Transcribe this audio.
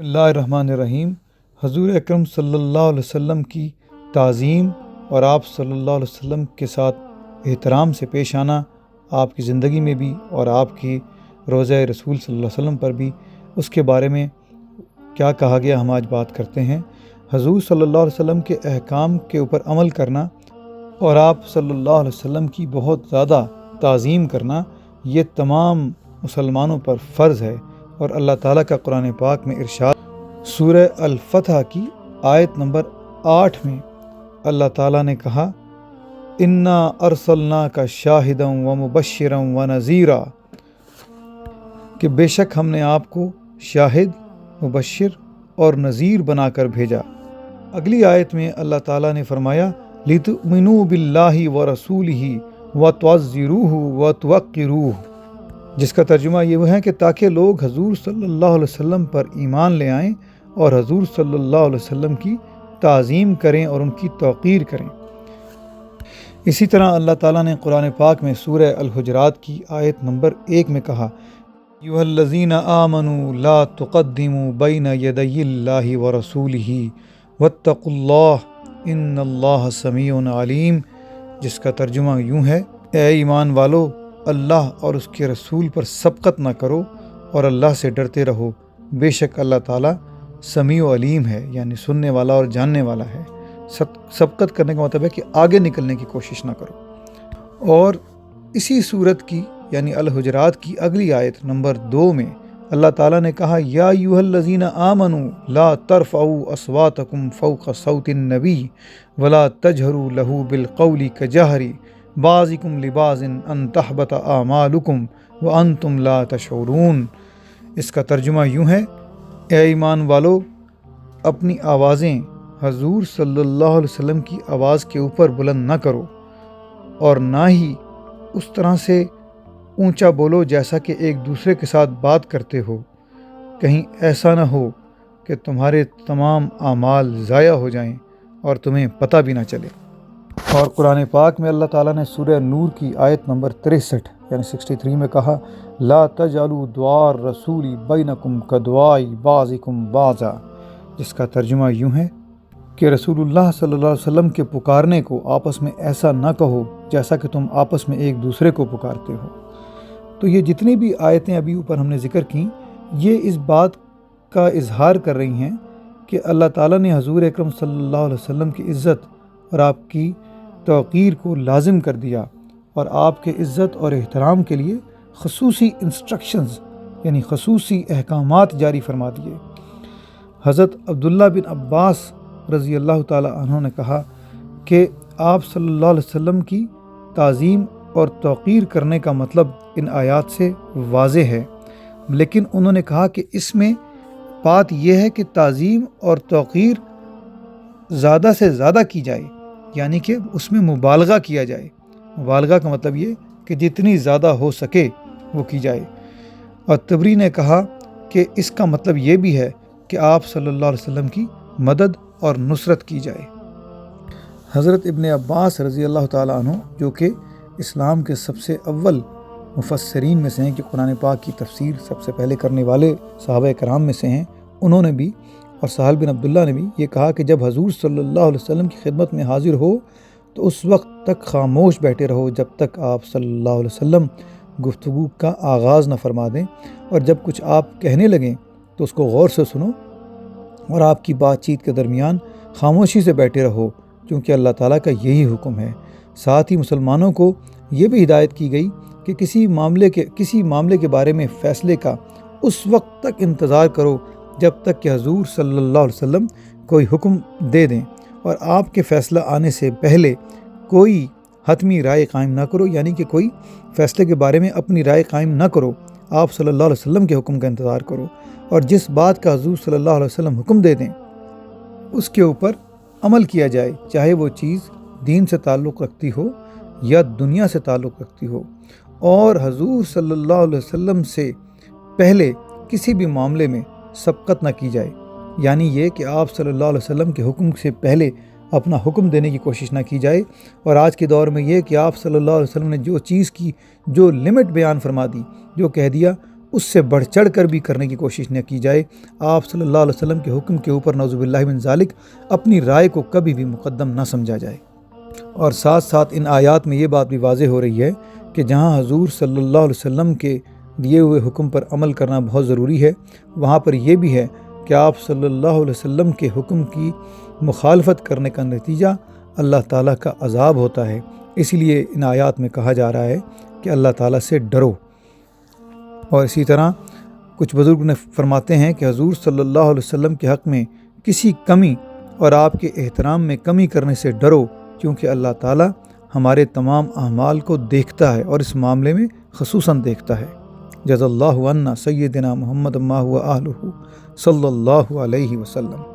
اللہ الرحمن الرحیم۔ حضور اکرم صلی اللہ علیہ وسلم کی تعظیم اور آپ صلی اللہ علیہ وسلم کے ساتھ احترام سے پیش آنا آپ کی زندگی میں بھی اور آپ کی روضہ رسول صلی اللہ علیہ وسلم پر بھی، اس کے بارے میں کیا کہا گیا ہم آج بات کرتے ہیں۔ حضور صلی اللہ علیہ وسلم کے احکام کے اوپر عمل کرنا اور آپ صلی اللہ علیہ وسلم کی بہت زیادہ تعظیم کرنا، یہ تمام مسلمانوں پر فرض ہے۔ اور اللہ تعالیٰ کا قرآن پاک میں ارشاد سورہ الفتح کی آیت نمبر 8 میں اللہ تعالیٰ نے کہا، اِنَّا أَرْسَلْنَاكَ شَاهِدًا وَمُبَشِّرًا وَنَذِيرًا، کہ بے شک ہم نے آپ کو شاہد، مبشر اور نذیر بنا کر بھیجا۔ اگلی آیت میں اللہ تعالیٰ نے فرمایا، لِتُؤْمِنُوا بِاللَّهِ وَرَسُولِهِ وَتُعَزِّرُوهُ وَتُوَقِّرُوهُ، جس کا ترجمہ یہ ہے کہ تاکہ لوگ حضور صلی اللہ علیہ وسلم پر ایمان لے آئیں اور حضور صلی اللہ علیہ وسلم کی تعظیم کریں اور ان کی توقیر کریں۔ اسی طرح اللہ تعالیٰ نے قرآن پاک میں سورہ الحجرات کی آیت نمبر 1 میں کہا، ایھا الذین آمنوا لا تقدموا بین یدی اللہ ورسولہ واتقوا اللہ ان اللہ سمیع علیم، جس کا ترجمہ یوں ہے، اے ایمان والو، اللہ اور اس کے رسول پر سبقت نہ کرو اور اللہ سے ڈرتے رہو، بے شک اللہ تعالیٰ سمیع و علیم ہے، یعنی سننے والا اور جاننے والا ہے۔ سبقت کرنے کا مطلب ہے کہ آگے نکلنے کی کوشش نہ کرو۔ اور اسی صورت کی یعنی الحجرات کی اگلی آیت نمبر 2 میں اللہ تعالیٰ نے کہا، یا ایھا الذین آمنوا لا ترفعوا اصواتکم فوق صوت النبی ولا تجہروا لہ بالقول کجہر بعضکم لبعض ان تحبط اعمالکم وانتم لا تشعرون۔ اس کا ترجمہ یوں ہے، اے ایمان والو، اپنی آوازیں حضور صلی اللہ علیہ وسلم کی آواز کے اوپر بلند نہ کرو اور نہ ہی اس طرح سے اونچا بولو جیسا کہ ایک دوسرے کے ساتھ بات کرتے ہو، کہیں ایسا نہ ہو کہ تمہارے تمام اعمال ضائع ہو جائیں اور تمہیں پتہ بھی نہ چلے۔ اور قرآن پاک میں اللہ تعالیٰ نے سورہ نور کی آیت نمبر 63 یعنی 63 میں کہا، لا تجعلوا دعاء الرسول بینکم کدعاء بعضکم بعضا، جس کا ترجمہ یوں ہے کہ رسول اللہ صلی اللہ علیہ وسلم کے پکارنے کو آپس میں ایسا نہ کہو جیسا کہ تم آپس میں ایک دوسرے کو پکارتے ہو۔ تو یہ جتنی بھی آیتیں ابھی اوپر ہم نے ذکر کیں، یہ اس بات کا اظہار کر رہی ہیں کہ اللہ تعالیٰ نے حضور اکرم صلی اللہ علیہ وسلم کی عزت اور آپ کی توقیر کو لازم کر دیا، اور آپ کے عزت اور احترام کے لیے خصوصی انسٹرکشنز یعنی خصوصی احکامات جاری فرما دیے۔ حضرت عبداللہ بن عباس رضی اللہ تعالیٰ عنہ نے کہا کہ آپ صلی اللہ علیہ وسلم کی تعظیم اور توقیر کرنے کا مطلب ان آیات سے واضح ہے، لیکن انہوں نے کہا کہ اس میں بات یہ ہے کہ تعظیم اور توقیر زیادہ سے زیادہ کی جائے، یعنی کہ اس میں مبالغہ کیا جائے۔ مبالغہ کا مطلب یہ کہ جتنی زیادہ ہو سکے وہ کی جائے۔ اور طبری نے کہا کہ اس کا مطلب یہ بھی ہے کہ آپ صلی اللہ علیہ وسلم کی مدد اور نصرت کی جائے۔ حضرت ابن عباس رضی اللہ تعالیٰ عنہ، جو کہ اسلام کے سب سے اول مفسرین میں سے ہیں، کہ قرآن پاک کی تفسیر سب سے پہلے کرنے والے صحابہ کرام میں سے ہیں، انہوں نے بھی اور سہل بن عبداللہ نے بھی یہ کہا کہ جب حضور صلی اللہ علیہ وسلم کی خدمت میں حاضر ہو تو اس وقت تک خاموش بیٹھے رہو جب تک آپ صلی اللہ علیہ وسلم گفتگو کا آغاز نہ فرما دیں، اور جب کچھ آپ کہنے لگیں تو اس کو غور سے سنو، اور آپ کی بات چیت کے درمیان خاموشی سے بیٹھے رہو، کیونکہ اللہ تعالیٰ کا یہی حکم ہے۔ ساتھ ہی مسلمانوں کو یہ بھی ہدایت کی گئی کہ کسی معاملے کے بارے میں فیصلے کا اس وقت تک انتظار کرو جب تک کہ حضور صلی اللہ علیہ وسلم کوئی حکم دے دیں، اور آپ کے فیصلہ آنے سے پہلے کوئی حتمی رائے قائم نہ کرو، یعنی کہ کوئی فیصلے کے بارے میں اپنی رائے قائم نہ کرو، آپ صلی اللہ علیہ وسلم کے حکم کا انتظار کرو، اور جس بات کا حضور صلی اللہ علیہ وسلم حکم دے دیں اس کے اوپر عمل کیا جائے، چاہے وہ چیز دین سے تعلق رکھتی ہو یا دنیا سے تعلق رکھتی ہو۔ اور حضور صلی اللہ علیہ وسلم سے پہلے کسی بھی معاملے میں سبقت نہ کی جائے، یعنی یہ کہ آپ صلی اللہ علیہ وسلم کے حکم سے پہلے اپنا حکم دینے کی کوشش نہ کی جائے۔ اور آج کے دور میں یہ کہ آپ صلی اللہ علیہ وسلم نے جو چیز کی جو لمٹ بیان فرما دی، جو کہہ دیا، اس سے بڑھ چڑھ کر بھی کرنے کی کوشش نہ کی جائے۔ آپ صلی اللہ علیہ وسلم کے حکم کے اوپر نعوذ باللہ من ذالک اپنی رائے کو کبھی بھی مقدم نہ سمجھا جائے۔ اور ساتھ ساتھ ان آیات میں یہ بات بھی واضح ہو رہی ہے کہ جہاں حضور صلی اللہ علیہ وسلم کے دیے ہوئے حکم پر عمل کرنا بہت ضروری ہے، وہاں پر یہ بھی ہے کہ آپ صلی اللہ علیہ وسلم کے حکم کی مخالفت کرنے کا نتیجہ اللہ تعالیٰ کا عذاب ہوتا ہے۔ اسی لیے ان آیات میں کہا جا رہا ہے کہ اللہ تعالیٰ سے ڈرو۔ اور اسی طرح کچھ بزرگ نے فرماتے ہیں کہ حضور صلی اللہ علیہ وسلم کے حق میں کسی کمی اور آپ کے احترام میں کمی کرنے سے ڈرو، کیونکہ اللہ تعالیٰ ہمارے تمام اعمال کو دیکھتا ہے اور اس معاملے میں خصوصاً دیکھتا ہے۔ جزا اللہ عنا سیدنا محمد ما هو اہلہ صلی اللہ علیہ وسلم۔